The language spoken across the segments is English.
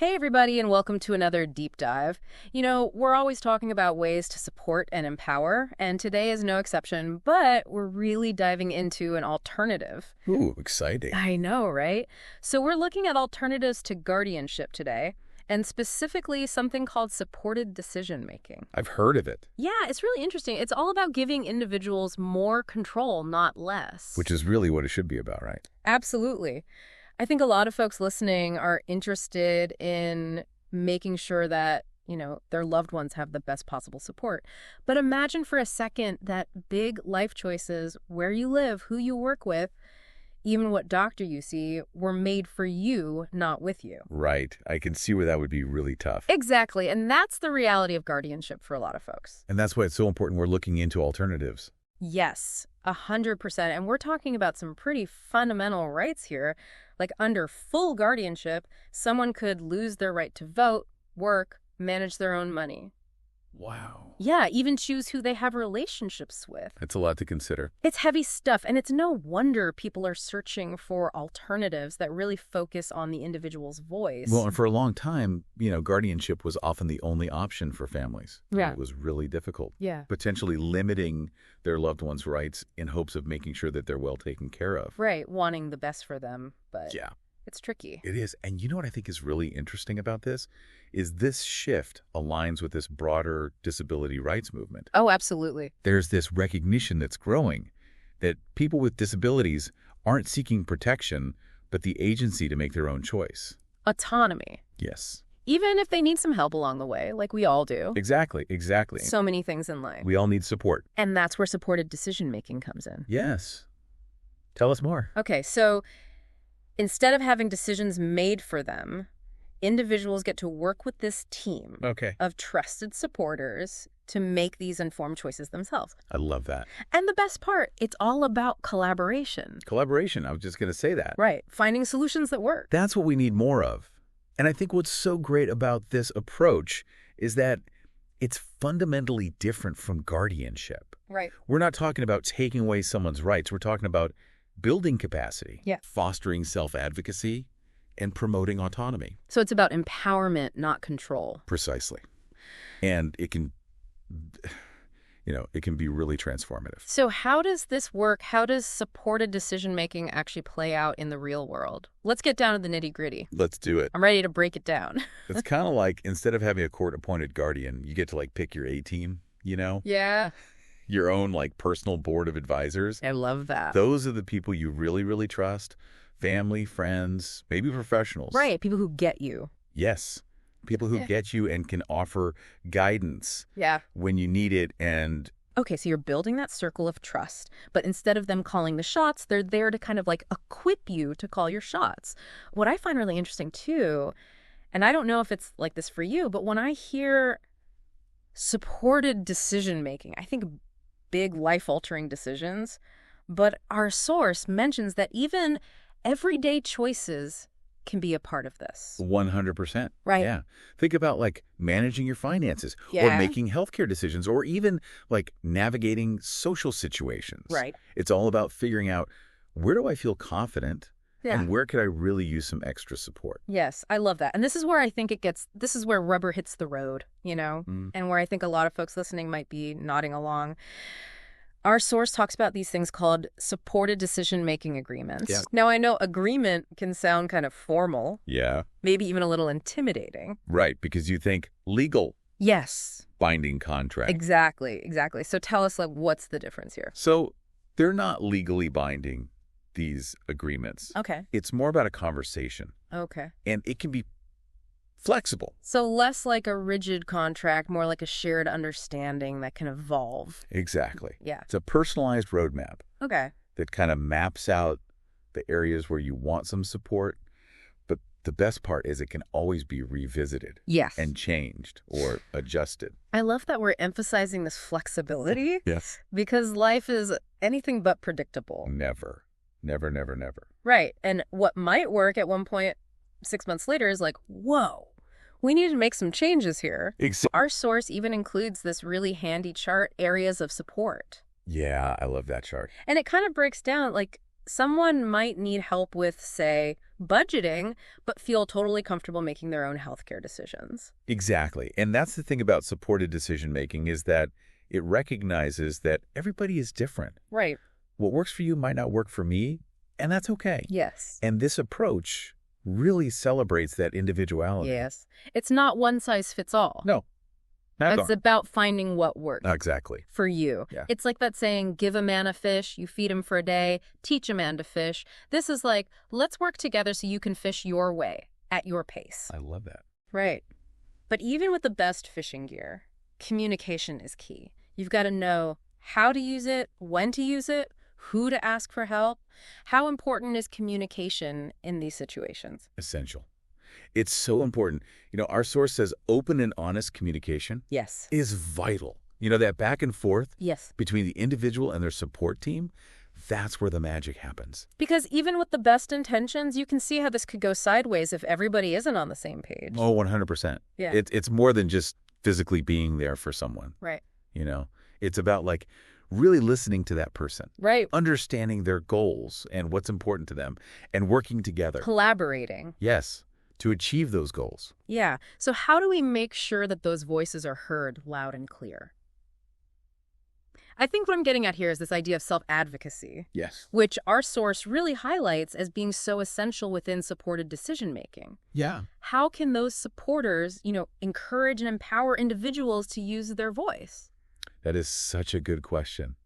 Hey, everybody, and welcome to another deep dive. We're always talking about ways to support and empower, and today is no exception, but we're really diving into an alternative. Ooh, exciting. I know, right? So we're looking at alternatives to guardianship today, and specifically something called supported decision making. I've heard of it, Yeah, it's really interesting. It's all about giving individuals more control, not less. which is really what it should be about, right? Absolutely. I think a lot of folks listening are interested in making sure that, their loved ones have the best possible support. But imagine for a second that big life choices, where you live, who you work with, even what doctor you see, were made for you, not with you. Right. I can see where that would be really tough. Exactly. And that's the reality of guardianship for a lot of folks. And that's why it's so important we're looking into alternatives. Yes, 100%. And we're talking about some pretty fundamental rights here. Like under full guardianship, someone could lose their right to vote, work, manage their own money. Wow. Yeah, even choose who they have relationships with. That's a lot to consider. It's heavy stuff, and it's no wonder people are searching for alternatives that really focus on the individual's voice. Well, and for a long time, guardianship was often the only option for families. Yeah. It was really difficult. Yeah. Potentially limiting their loved ones' rights in hopes of making sure that they're well taken care of. Right, wanting the best for them, but Yeah. it's tricky. It is. And you know what I think is really interesting about this? Is this shift aligns with this broader disability rights movement. Oh, absolutely. There's this recognition that's growing that people with disabilities aren't seeking protection, but the agency to make their own choice. Autonomy. Yes. Even if they need some help along the way, like we all do. Exactly. So many things in life. We all need support. And that's where supported decision-making comes in. Yes. Tell us more. Okay, so instead of having decisions made for them, individuals get to work with this team Okay. of trusted supporters to make these informed choices themselves. I love that. And the best part, it's all about collaboration. Collaboration. I was just going to say that. Right, finding solutions that work. That's what we need more of. And I think what's so great about this approach is that it's fundamentally different from guardianship. Right. We're not talking about taking away someone's rights. We're talking about building capacity, Yeah. fostering self-advocacy, and promoting autonomy. So it's about empowerment, not control. Precisely. And it can be really transformative. So how does this work? How does supported decision-making actually play out in the real world? Let's get down to the nitty-gritty. Let's do it. I'm ready to break it down. It's kind of like instead of having a court-appointed guardian, you get to pick your A-team, Yeah. your own personal board of advisors. I love that. Those are the people you really, really trust. Family, friends, maybe professionals. Right, people who get you. Yes. People who get you and can offer guidance Yeah. when you need it. And Okay, so you're building that circle of trust, but instead of them calling the shots, they're there to kind of equip you to call your shots. What I find really interesting too, and I don't know if it's like this for you, but when I hear supported decision making, I think big life-altering decisions, but our source mentions that even everyday choices can be a part of this. 100%. Right. Yeah. Think about managing your finances or Yeah. making healthcare decisions or even navigating social situations. Right. It's all about figuring out where do I feel confident Yeah. and where could I really use some extra support. Yes, I love that. And this is where I think this is where rubber hits the road, and where I think a lot of folks listening might be nodding along. Our source talks about these things called supported decision-making agreements. Yeah. Now, I know agreement can sound kind of formal, Yeah. maybe even a little intimidating. Right. Because you think legal Yes, binding contract. exactly. So tell us, what's the difference here? So they're not legally binding, these agreements. Okay. It's more about a conversation. Okay. And it can be flexible. So less like a rigid contract, more like a shared understanding that can evolve. Exactly. Yeah. It's a personalized roadmap Okay. that kind of maps out the areas where you want some support. But the best part is it can always be revisited Yes. and changed or adjusted. I love that we're emphasizing this flexibility Yes. because life is anything but predictable. Never. Never, never, never. Right. And what might work at one point 6 months later is whoa, we need to make some changes here. Exactly. Our source even includes this really handy chart, areas of support. Yeah, I love that chart. And it kind of breaks down, someone might need help with, say, budgeting, but feel totally comfortable making their own healthcare decisions. Exactly. And that's the thing about supported decision-making is that it recognizes that everybody is different. Right. What works for you might not work for me, and that's okay. Yes. And this approach really celebrates that individuality. Yes. It's not one size fits all. No. Not It's about finding what works. Exactly. For you. Yeah. It's like that saying, give a man a fish, you feed him for a day, teach a man to fish. This is like, let's work together so you can fish your way, at your pace. I love that. Right. But even with the best fishing gear, communication is key. You've got to know how to use it, when to use it, who to ask for help. How important is communication in these situations? Essential. It's so important. Our source says open and honest communication Yes. is vital. That back and forth Yes. between the individual and their support team, that's where the magic happens. Because even with the best intentions, you can see how this could go sideways if everybody isn't on the same page. Oh, 100%. Yeah. It's more than just physically being there for someone. Right. It's about really listening to that person, Right. understanding their goals and what's important to them, and working together. Collaborating. Yes, to achieve those goals. Yeah. So how do we make sure that those voices are heard loud and clear? I think what I'm getting at here is this idea of self-advocacy, Yes. which our source really highlights as being so essential within supported decision-making. Yeah. How can those supporters, encourage and empower individuals to use their voice? That is such a good question.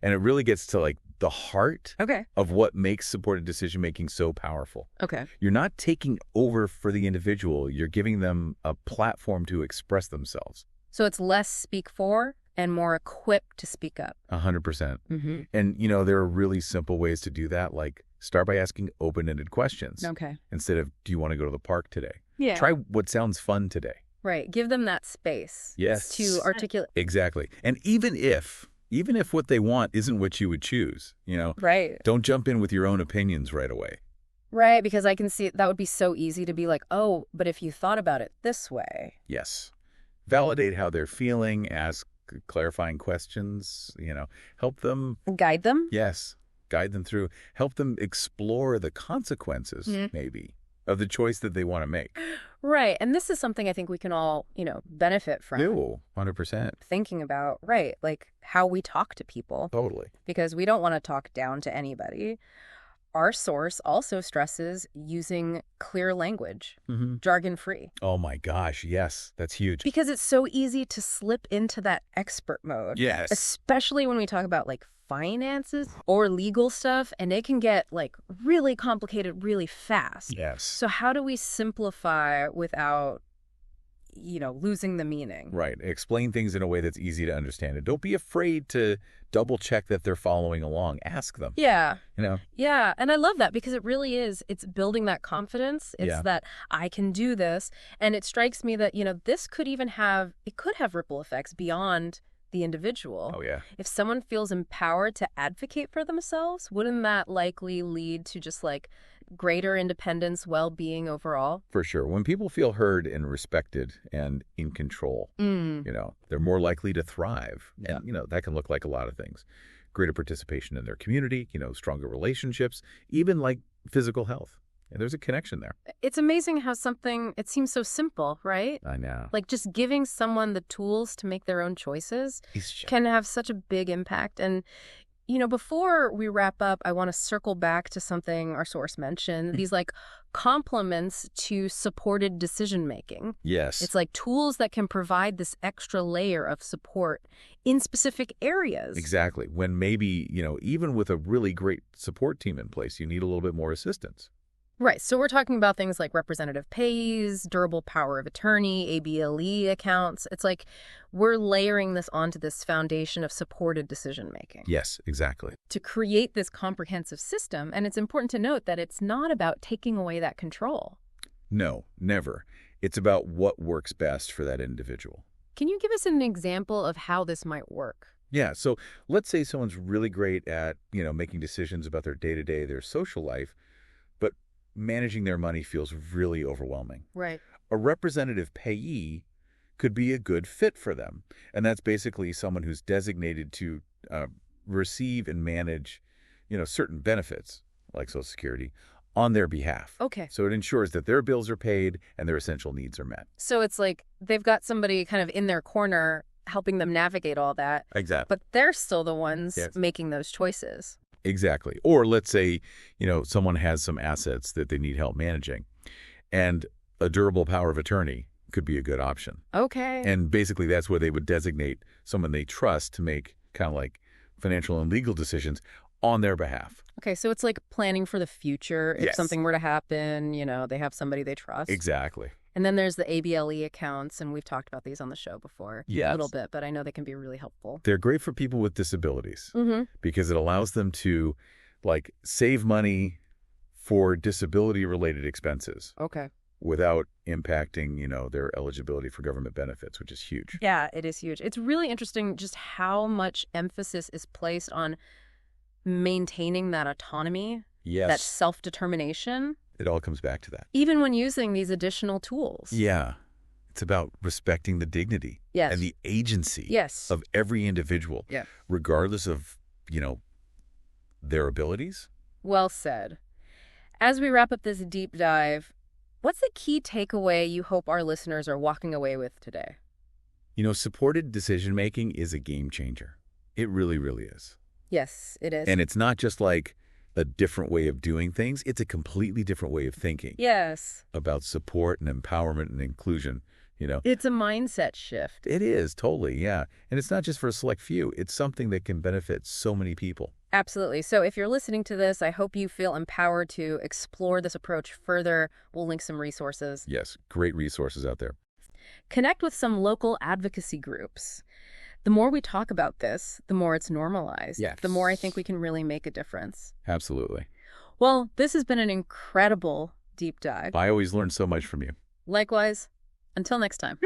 And it really gets to the heart Okay. of what makes supported decision-making so powerful. Okay. You're not taking over for the individual. You're giving them a platform to express themselves. So it's less speak for and more equipped to speak up. 100%. Mm-hmm. And, there are really simple ways to do that, like start by asking open-ended questions Okay. instead of, do you want to go to the park today? Yeah. Try what sounds fun today. Right. Give them that space. Yes. To articulate. Exactly. And even if what they want isn't what you would choose, Right. don't jump in with your own opinions right away. Right. Because I can see that would be so easy to be like, oh, but if you thought about it this way. Yes. Validate how they're feeling, ask clarifying questions, help them. Guide them. Yes. Guide them through. Help them explore the consequences, maybe, of the choice that they want to make. Right. And this is something I think we can all, benefit from. No, 100%. Thinking about, right, like how we talk to people. Totally. Because we don't want to talk down to anybody. Our source also stresses using clear language, jargon-free. Oh my gosh, yes, that's huge. Because it's so easy to slip into that expert mode. Yes. Especially when we talk about finances or legal stuff, and it can get really complicated really fast. Yes. So how do we simplify without, losing the meaning? Right. Explain things in a way that's easy to understand. And don't be afraid to double check that they're following along. Ask them. Yeah. You know? Yeah. And I love that because it really is. It's building that confidence. It's that I can do this. And it strikes me that, this could even have ripple effects beyond the individual. Oh, yeah. If someone feels empowered to advocate for themselves, wouldn't that likely lead to just greater independence, well-being overall? For sure. When people feel heard and respected and in control, they're more likely to thrive. Yeah. And, that can look like a lot of things. Greater participation in their community, stronger relationships, even physical health. And there's a connection there. It's amazing how it seems so simple, right? I know. Just giving someone the tools to make their own choices can have such a big impact. And, before we wrap up, I want to circle back to something our source mentioned, these complements to supported decision-making. Yes. It's tools that can provide this extra layer of support in specific areas. Exactly. When maybe, even with a really great support team in place, you need a little bit more assistance. Right. So we're talking about things like representative pays, durable power of attorney, ABLE accounts. It's we're layering this onto this foundation of supported decision-making. Yes, exactly. To create this comprehensive system. And it's important to note that it's not about taking away that control. No, never. It's about what works best for that individual. Can you give us an example of how this might work? Yeah. So let's say someone's really great at, making decisions about their day-to-day, their social life, but managing their money feels really overwhelming. Right. A representative payee could be a good fit for them. And that's basically someone who's designated to receive and manage, certain benefits like Social Security on their behalf. Okay. So it ensures that their bills are paid and their essential needs are met. So it's like they've got somebody kind of in their corner helping them navigate all that, Exactly. but they're still the ones Yes. making those choices. Exactly. Or let's say, someone has some assets that they need help managing, and a durable power of attorney could be a good option. Okay. And basically that's where they would designate someone they trust to make kind of like financial and legal decisions on their behalf. Okay, so it's like planning for the future. If Yes. something were to happen, they have somebody they trust. Exactly. And then there's the ABLE accounts, and we've talked about these on the show before Yes. a little bit, but I know they can be really helpful. They're great for people with disabilities Mm-hmm. because it allows them to save money for disability-related expenses Okay. without impacting, their eligibility for government benefits, which is huge. Yeah, it is huge. It's really interesting just how much emphasis is placed on maintaining that autonomy, Yes. that self-determination, It all comes back to that. even when using these additional tools. Yeah. It's about respecting the dignity Yes. and the agency Yes. of every individual, Yeah. regardless of, their abilities. Well said. As we wrap up this deep dive, what's the key takeaway you hope our listeners are walking away with today? Supported decision-making is a game changer. It really, really is. Yes, it is. And it's not just like a different way of doing things. It's a completely different way of thinking Yes. about support and empowerment and inclusion. It's a mindset shift. It is, totally, yeah. And it's not just for a select few. It's something that can benefit so many people. Absolutely. So if you're listening to this, I hope you feel empowered to explore this approach further. We'll link some resources. Yes, great resources out there. Connect with some local advocacy groups. The more we talk about this, the more it's normalized. Yes. The more I think we can really make a difference. Absolutely. Well, this has been an incredible deep dive. I always learn so much from you. Likewise, until next time.